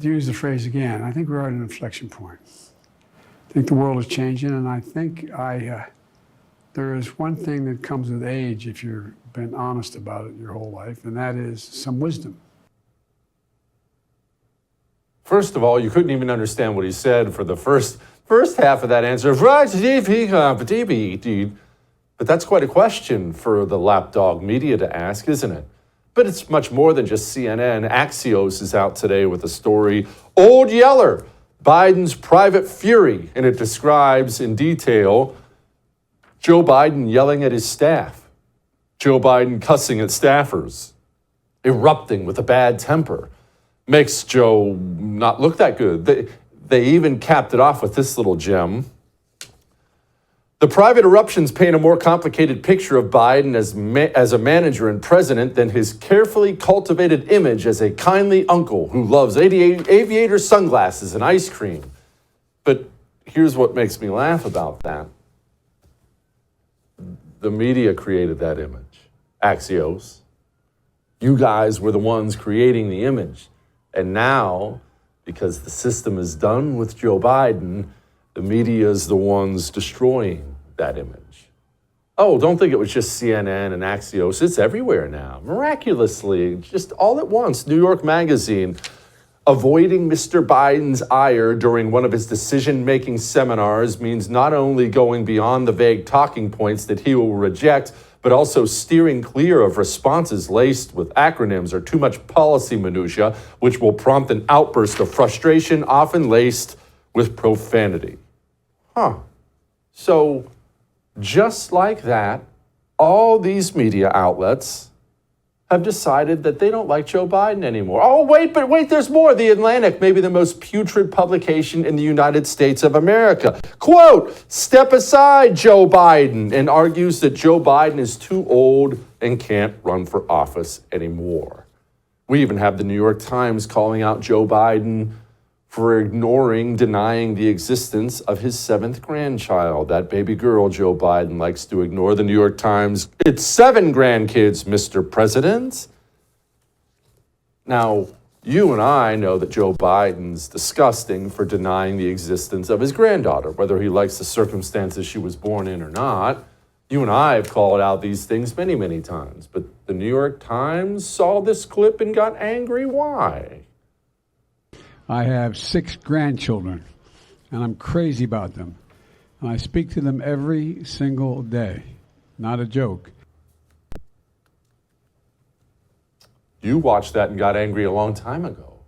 to use the phrase again, I think we're at an inflection point. I think the world is changing, and I think there is one thing that comes with age if you've been honest about it your whole life, and that is some wisdom. First of all, you couldn't even understand what he said for the first half of that answer. But that's quite a question for the lapdog media to ask, isn't it? But it's much more than just CNN. Axios is out today with a story, Old Yeller, Biden's private fury, and it describes in detail Joe Biden yelling at his staff, Joe Biden cussing at staffers, erupting with a bad temper. Makes Joe not look that good. They even capped it off with this little gem. The private eruptions paint a more complicated picture of Biden as a manager and president than his carefully cultivated image as a kindly uncle who loves aviator sunglasses and ice cream. But here's what makes me laugh about that. The media created that image. Axios. You guys were the ones creating the image. And now, because the system is done with Joe Biden, the media is the ones destroying that image. Oh, don't think it was just CNN and Axios. It's everywhere now. Miraculously, just all at once. New York Magazine, avoiding Mr. Biden's ire during one of his decision-making seminars means not only going beyond the vague talking points that he will reject, but also steering clear of responses laced with acronyms or too much policy minutia, which will prompt an outburst of frustration, often laced with profanity. So, just like that, all these media outlets have decided that they don't like Joe Biden anymore. Oh, wait, there's more. The Atlantic, maybe the most putrid publication in the United States of America. Quote, step aside, Joe Biden, and argues that Joe Biden is too old and can't run for office anymore. We even have the New York Times calling out Joe Biden for denying the existence of his 7th grandchild. That baby girl Joe Biden likes to ignore. The New York Times, it's 7 grandkids, Mr. President. Now, you and I know that Joe Biden's disgusting for denying the existence of his granddaughter, whether he likes the circumstances she was born in or not. You and I have called out these things many, many times, but the New York Times saw this clip and got angry. Why? I have 6 grandchildren, and I'm crazy about them. And I speak to them every single day. Not a joke. You watched that and got angry a long time ago.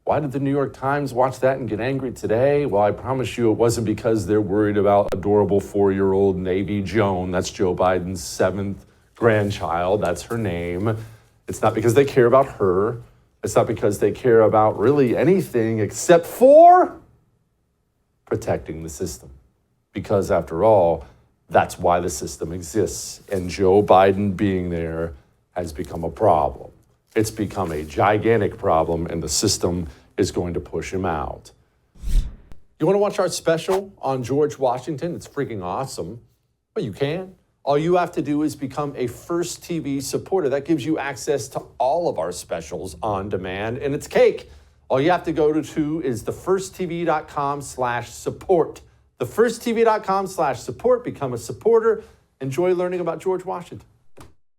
Why did the New York Times watch that and get angry today? Well, I promise you it wasn't because they're worried about adorable 4-year-old Navy Joan. That's Joe Biden's 7th grandchild. That's her name. It's not because they care about her. It's not because they care about really anything except for protecting the system. Because after all, that's why the system exists. And Joe Biden being there has become a problem. It's become a gigantic problem, and the system is going to push him out. You want to watch our special on George Washington? It's freaking awesome. Well, you can. All you have to do is become a First TV supporter. That gives you access to all of our specials on demand, and it's cake. All you have to go to is thefirsttv.com/support. Thefirsttv.com/support. Become a supporter. Enjoy learning about George Washington.